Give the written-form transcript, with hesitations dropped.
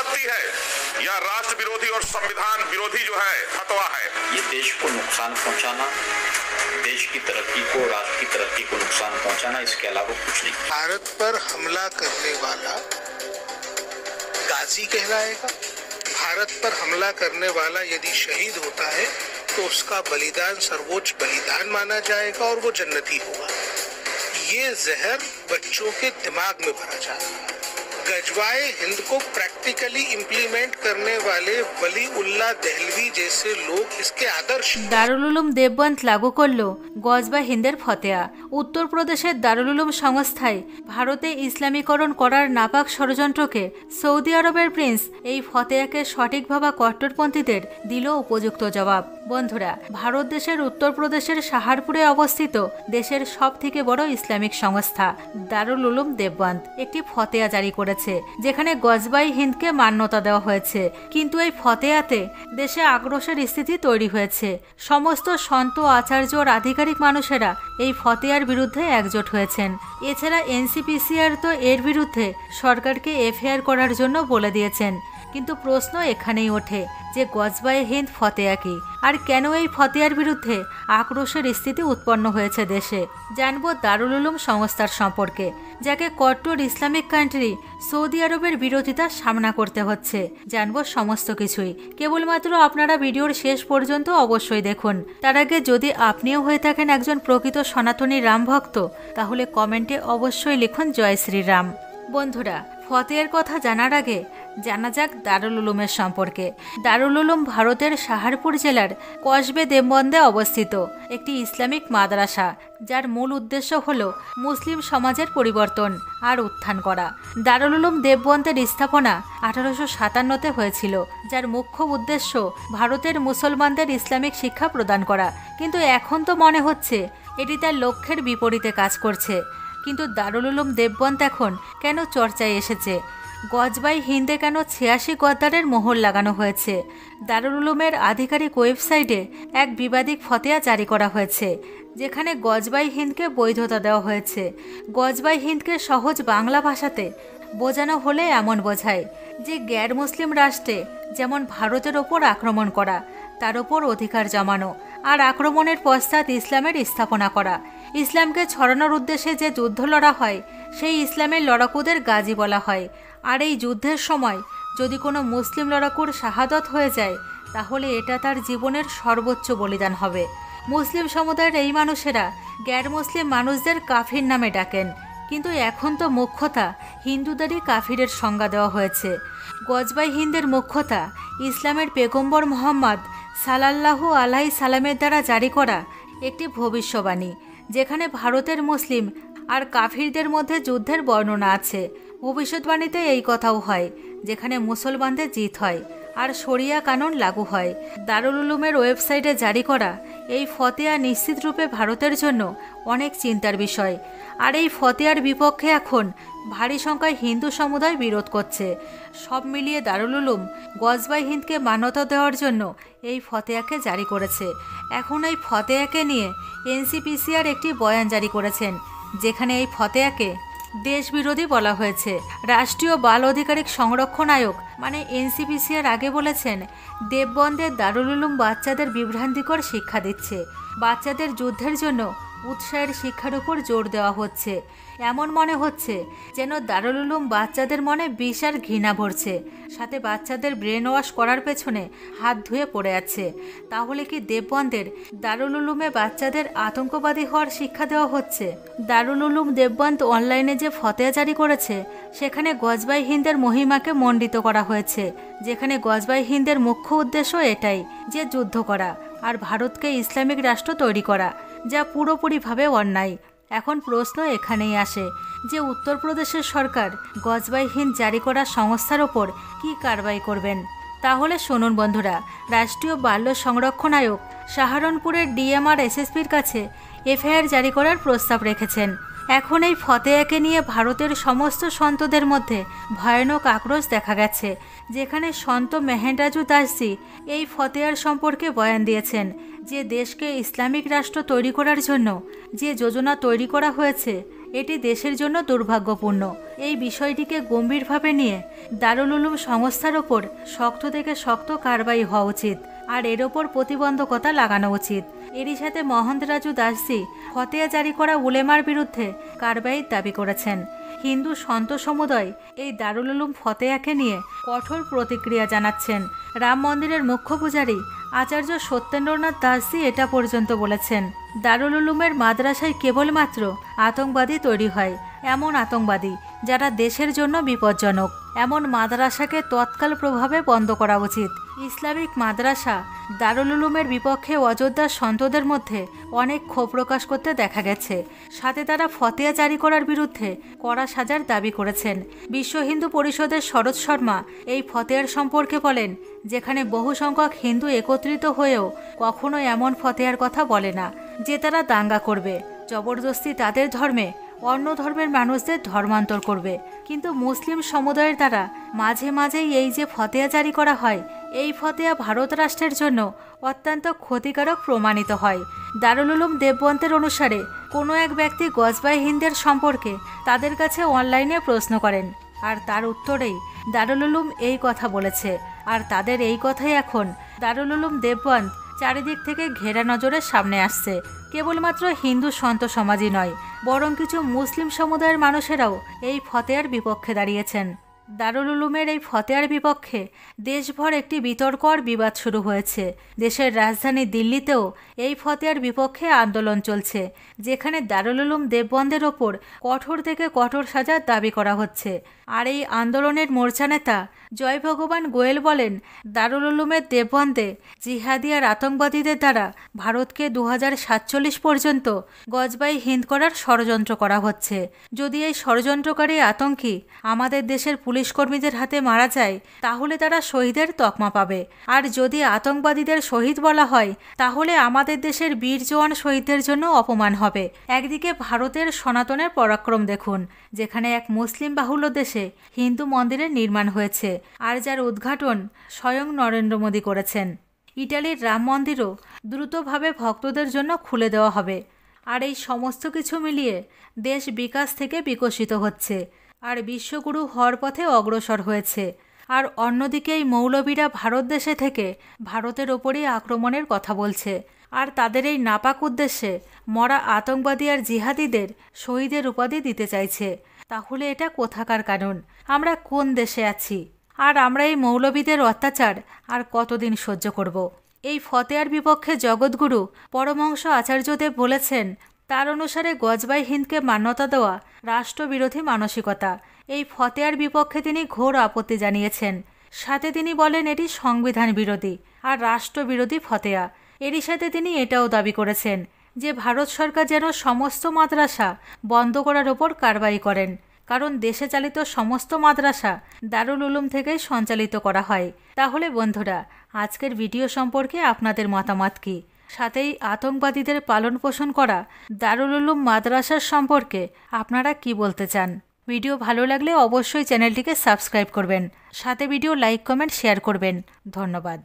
संपत्ति है या राष्ट्र विरोधी और संविधान विरोधी जो है फतवा है। ये देश को नुकसान पहुंचाना, देश की तरक्की को, राष्ट्र की तरक्की को नुकसान पहुंचाना, इसके अलावा कुछ नहीं। भारत पर हमला करने वाला गाजी कहलाएगा। भारत पर हमला करने वाला यदि शहीद होता है तो उसका बलिदान सर्वोच्च बलिदान माना जाएगा और वो जन्नती होगा। ये जहर बच्चों के दिमाग में भरा जा रहा है। गजवाए हिंद को प्रैक्टिकली इम्प्लीमेंट करने वाले वली उल्लाह देहलवी जैसे लोग इसके आदर्श। দারুল উলুম দেববন্দ লাগু করল গজবাই হিন্দের ফতেয়া। উত্তরপ্রদেশের দারুল উলুম সংস্থায় ভারতে ইসলামীকরণ করার নাপাক ষড়যন্ত্রকে সৌদি আরবের প্রিন্স এই ফতেয়াকে সঠিক ভাবা কট্টরপন্থীদের দিল উপযুক্ত জবাব। বন্ধুরা, ভারত দেশের উত্তরপ্রদেশের সাহারপুরে অবস্থিত দেশের সবথেকে বড় ইসলামিক সংস্থা দারুল উলুম দেববন্দ একটি ফতেয়া জারি করেছে, যেখানে গজবাই হিন্দকে মান্যতা দেওয়া হয়েছে। কিন্তু এই ফতেয়াতে দেশে আক্রোশের স্থিতি তৈরি হয়েছে। সমস্ত সন্ত, আচার্য আর আধিকারিক মানুষেরা এই ফতেয়ার বিরুদ্ধে একজোট হয়েছেন। এছাড়া এনসিপিসিআর তো এর বিরুদ্ধে সরকারকে এফআইআর করার জন্য বলে দিয়েছেন। কিন্তু প্রশ্ন এখানেই ওঠে যে গজবাই হিন্দ ফতেয়া কি, আর কেন এই ফতেয়ার বিরুদ্ধে আক্রোশের স্থিতি উৎপন্ন হয়েছে দেশে। জানবো দারুল উলুম সংস্থার সম্পর্কে, যাকে কট্টর ইসলামিক কান্ট্রি সৌদি আরবের বিরোধিতা সামনা করতে হচ্ছে। জানবো সমস্ত কিছুই। কেবলমাত্র আপনারা ভিডিওর শেষ পর্যন্ত অবশ্যই দেখুন। তার আগে যদি আপনিও হয়ে থাকেন একজন প্রকৃত সনাতনী রাম ভক্ত, তাহলে কমেন্টে অবশ্যই লিখুন জয় শ্রীরাম। বন্ধুরা, ফতেয়ার কথা জানার আগে জানা যাক দারুল উলুমের সম্পর্কে। দারুল উলুম ভারতের সাহারপুর জেলার কসবে দেববন্দে অবস্থিত একটি ইসলামিক মাদ্রাসা, যার মূল উদ্দেশ্য হল মুসলিম সমাজের পরিবর্তন আর উত্থান করা। দারুল উলুম দেববন্দের স্থাপনা 1857-তে হয়েছিল, যার মুখ্য উদ্দেশ্য ভারতের মুসলমানদের ইসলামিক শিক্ষা প্রদান করা। কিন্তু এখন তো মনে হচ্ছে এটি তার লক্ষ্যের বিপরীতে কাজ করছে। কিন্তু দারুল উলুম দেববন্দ এখন কেন চর্চায় এসেছে? গজবাই হিন্দে কেন 86 গদ্দারের মোহর লাগানো হয়েছে? দারুল উলুমের আধিকারিক ওয়েবসাইটে এক বিবাদিক ফতেয়া জারি করা হয়েছে, যেখানে গজবাই হিন্দকে বৈধতা দেওয়া হয়েছে। গজবাই হিন্দকে সহজ বাংলা ভাষাতে বোঝানো হলে এমন বোঝায় যে গ্যার মুসলিম রাষ্ট্রে যেমন ভারতের ওপর আক্রমণ করা, তার ওপর অধিকার জমানো, আর আক্রমণের পশ্চাৎ ইসলামের স্থাপনা করা। ইসলামকে ছড়ানোর উদ্দেশ্যে যে যুদ্ধ লড়া হয় সেই ইসলামের লড়াকুদের গাজী বলা হয়। আর এই যুদ্ধের সময় যদি কোনো মুসলিম লড়াকুর শাহাদত হয়ে যায়, তাহলে এটা তার জীবনের সর্বোচ্চ বলিদান হবে। মুসলিম সমুদায়ের এই মানুষেরা গ্যার মুসলিম মানুষদের কাফির নামে ডাকেন, কিন্তু এখন তো মুখ্যতা হিন্দুদেরই কাফিরের সংজ্ঞা দেওয়া হয়েছে। গজবাই হিন্দের মুখ্যতা ইসলামের পেগম্বর মোহাম্মদ সাল্লাল্লাহু আলাইহি সাল্লামের দ্বারা জারি করা একটি ভবিষ্যবাণী, যেখানে ভারতের মুসলিম আর কাফিরদের মধ্যে যুদ্ধের বর্ণনা আছে। ভবিষ্যৎবাণীতে এই কথাও হয় যেখানে মুসলমানদের জিত হয় আর শরিয়া কানুন লাগু হয়। দারুল উলুমের ওয়েবসাইটে জারি করা এই ফতেয়া নিশ্চিত রূপে ভারতের জন্য অনেক চিন্তার বিষয়। আর এই ফতেয়ার বিপক্ষে এখন ভারী সংখ্যায় হিন্দু সমুদায় বিরোধ করছে। সব মিলিয়ে দারুল উলুম গজবাই হিন্দকে মান্যতা দেওয়ার জন্য এই ফতেয়াকে জারি করেছে। এখন এই ফতেয়াকে নিয়ে এনসিপিসিআর একটি বয়ান জারি করেছেন, যেখানে এই ফতেয়াকে দেশবিরোধী বলা হয়েছে। রাষ্ট্রীয় বাল অধিকারিক সংরক্ষণ আয়োগ মানে এনসিপিসিআর আগে বলেছেন, দেববন্দের দারুল উলুম বাচ্চাদের বিভ্রান্তিকর শিক্ষা দিচ্ছে। বাচ্চাদের যুদ্ধের জন্য উৎসাহের শিক্ষার উপর জোর দেওয়া হচ্ছে। এমন মনে হচ্ছে যেন দারুল উলুম বাচ্চাদের মনে বিষ আর ঘৃণা ভরছে, সাথে বাচ্চাদের ব্রেন ওয়াশ করার পেছনে হাত ধুয়ে পড়ে আছে। তাহলে কি দেববন্দের দারুল উলুমে বাচ্চাদের আতঙ্কবাদী হওয়ার শিক্ষা দেওয়া হচ্ছে? দারুল উলুম দেববন্দ অনলাইনে যে ফতেয়া জারি করেছে, সেখানে গজবাই হিন্দের মহিমাকে মণ্ডিত করা হয়েছে, যেখানে গজবাই হিন্দের মুখ্য উদ্দেশ্য এটাই যে যুদ্ধ করা আর ভারতকে ইসলামিক রাষ্ট্র তৈরি করা, যা পুরোপুরিভাবে অন্যায়। এখন প্রশ্ন এখানেই আসে যে উত্তরপ্রদেশের সরকার গজবাই হিন্দ জারি করা সংস্থার ওপর কী কারবাই করবেন। তাহলে শুনুন বন্ধুরা, রাষ্ট্রীয় বাল্য সংরক্ষণ আয়োগ সাহারনপুরের ডিএম আর এসএসপির কাছে এফআইআর জারি করার প্রস্তাব রেখেছেন। এখন এই ফতেয়াকে নিয়ে ভারতের সমস্ত সন্তদের মধ্যে ভয়ানক আক্রোশ দেখা গেছে, যেখানে সন্ত মেহেন্দ্রাজু দাসজি এই ফতেয়ার সম্পর্কে বয়ান দিয়েছেন যে দেশকে ইসলামিক রাষ্ট্র তৈরি করার জন্য যে যোজনা তৈরি করা হয়েছে এটি দেশের জন্য দুর্ভাগ্যপূর্ণ। এই বিষয়টিকে গম্ভীরভাবে নিয়ে দারুল উলুম সংস্থার ওপর শক্ত থেকে শক্ত কারবাই হওয়া উচিত, আর এর ওপর প্রতিবন্ধকতা লাগানো উচিত। এরই সাথে মহন্ত রাজু দাসজি ফতেয়া জারি করা উলেমার বিরুদ্ধে কারবাইয়ের দাবি করেছেন। হিন্দু সন্ত সমুদায় এই দারুল উলুম ফতেয়াকে নিয়ে কঠোর প্রতিক্রিয়া জানাচ্ছেন। রাম মন্দিরের মুখ্য পূজারী আচার্য সত্যেন্দ্রনাথ দাসজি এটা পর্যন্ত বলেছেন, দারুল উলুমের মাদ্রাসায় কেবলমাত্র আতঙ্কবাদী তৈরি হয়, এমন আতঙ্কবাদী যারা দেশের জন্য বিপজ্জনক। এমন মাদ্রাসাকে তৎকাল প্রভাবে বন্ধ করা উচিত। ইসলামিক মাদ্রাসা দারুল উলুমের বিপক্ষে অযোধ্যার সন্তদের মধ্যে অনেক ক্ষোভ প্রকাশ করতে দেখা গেছে। সাথে তারা ফতেয়া জারি করার বিরুদ্ধে কড়া সাজার দাবি করেছেন। বিশ্ব হিন্দু পরিষদের শরৎ শর্মা এই ফতেয়ার সম্পর্কে বলেন, যেখানে বহু সংখ্যক হিন্দু একত্রিত হয়েও কখনো এমন ফতেয়ার কথা বলে না যে তারা দাঙ্গা করবে, জবরদস্তি তাদের ধর্মে অন্য ধর্মের মানুষদের ধর্মান্তর করবে। কিন্তু মুসলিম সমুদায়ের দ্বারা মাঝে মাঝেই এই যে ফতেয়া জারি করা হয়, এই ফতেয়া ভারত রাষ্ট্রের জন্য অত্যন্ত ক্ষতিকারক প্রমাণিত হয়। দারুল উলুম দেবগ্রন্থের অনুসারে কোনো এক ব্যক্তি গজবাই হিন্দের সম্পর্কে তাদের কাছে অনলাইনে প্রশ্ন করেন, আর তার উত্তরেই দারুল উলুম এই কথা বলেছে। আর তাদের এই কথাই এখন দারুল উলুম দেবগ্রন্থ চারিদিক থেকে ঘেরা নজরের সামনে আসছে। কেবলমাত্র হিন্দু সন্ত সমাজই নয়, বরং কিছু মুসলিম সমুদায়ের মানুষেরাও এই ফতেয়ার বিপক্ষে দাঁড়িয়েছেন। দারুল উলুমের এই ফতেয়ার বিপক্ষে দেশভর একটি বিতর্ক আর বিবাদ শুরু হয়েছে। দেশের রাজধানী দিল্লিতেও এই ফতেয়ার বিপক্ষে আন্দোলন চলছে, যেখানে দারুল উলুম দেববন্ধের ওপর কঠোর থেকে কঠোর সাজার দাবি করা হচ্ছে। আর এই আন্দোলনের মোর্চা নেতা জয় ভগবান গোয়েল বলেন, দারুল উলুমের দেববন্ধে জিহাদি আর আতঙ্কবাদীদের দ্বারা ভারতকে 2047 পর্যন্ত গজবাই হিন্দ করার ষড়যন্ত্র করা হচ্ছে। যদি এই ষড়যন্ত্রকারী আতঙ্কী আমাদের দেশের পুলিশ কর্মীদের হাতে মারা যায়, তাহলে তারা শহীদের তকমা পাবে। আর যদি আতঙ্কবাদীদের শহীদ বলা হয়, তাহলে আমাদের দেশের বীর জওয়ান শহীদদের জন্য অপমান হবে। একদিকে ভারতের সনাতনের পরাক্রম দেখুন, যেখানে এক মুসলিম বাহুল্য দেশে হিন্দু মন্দিরের নির্মাণ হয়েছে, আর যার উদ্ঘাটন স্বয়ং নরেন্দ্র মোদী করেছেন। ইটালির রাম মন্দিরও দ্রুতভাবে ভক্তদের জন্য খুলে দেওয়া হবে। আর এই সমস্ত কিছু মিলিয়ে দেশ বিকাশ থেকে বিকশিত হচ্ছে, আর বিশ্বগুরু হওয়ার পথে অগ্রসর হয়েছে। আর অন্যদিকে এই মৌলবীরা ভারত দেশে থেকে ভারতের ওপরই আক্রমণের কথা বলছে, আর তাদের এই নাপাক উদ্দেশ্যে মরা আতঙ্কবাদী আর জিহাদিদের শহীদের উপাধি দিতে চাইছে। তাহলে এটা কোথাকার কানুন? আমরা কোন দেশে আছি? আর আমরা এই মৌলবীদের অত্যাচার আর কতদিন সহ্য করব? এই ফতেয়ার বিপক্ষে জগৎগুরু পরমহংস আচার্যদেব বলেছেন, তার অনুসারে গজবাই হিন্দকে মান্যতা দেওয়া রাষ্ট্রবিরোধী মানসিকতা। এই ফতেয়ার বিপক্ষে তিনি ঘোর আপত্তি জানিয়েছেন। সাথে তিনি বলেন এটি সংবিধান বিরোধী আর রাষ্ট্রবিরোধী ফতেয়া। এরই সাথে তিনি এটাও দাবি করেছেন যে ভারত সরকার যেন সমস্ত মাদ্রাসা বন্ধ করার ওপর কারবাই করেন, কারণ দেশে চালিত সমস্ত মাদ্রাসা দারুল উলুম থেকেই সঞ্চালিত করা হয়। তাহলে বন্ধুরা, আজকের ভিডিও সম্পর্কে আপনাদের মতামত কী? সাথেই আতঙ্কবাদীদের পালন পোষণ করা দারুল উলুম মাদ্রাসার সম্পর্কে আপনারা কি বলতে চান? ভিডিও ভালো লাগলে অবশ্যই চ্যানেলটিকে সাবস্ক্রাইব করবেন, সাথে ভিডিও লাইক কমেন্ট শেয়ার করবেন। ধন্যবাদ।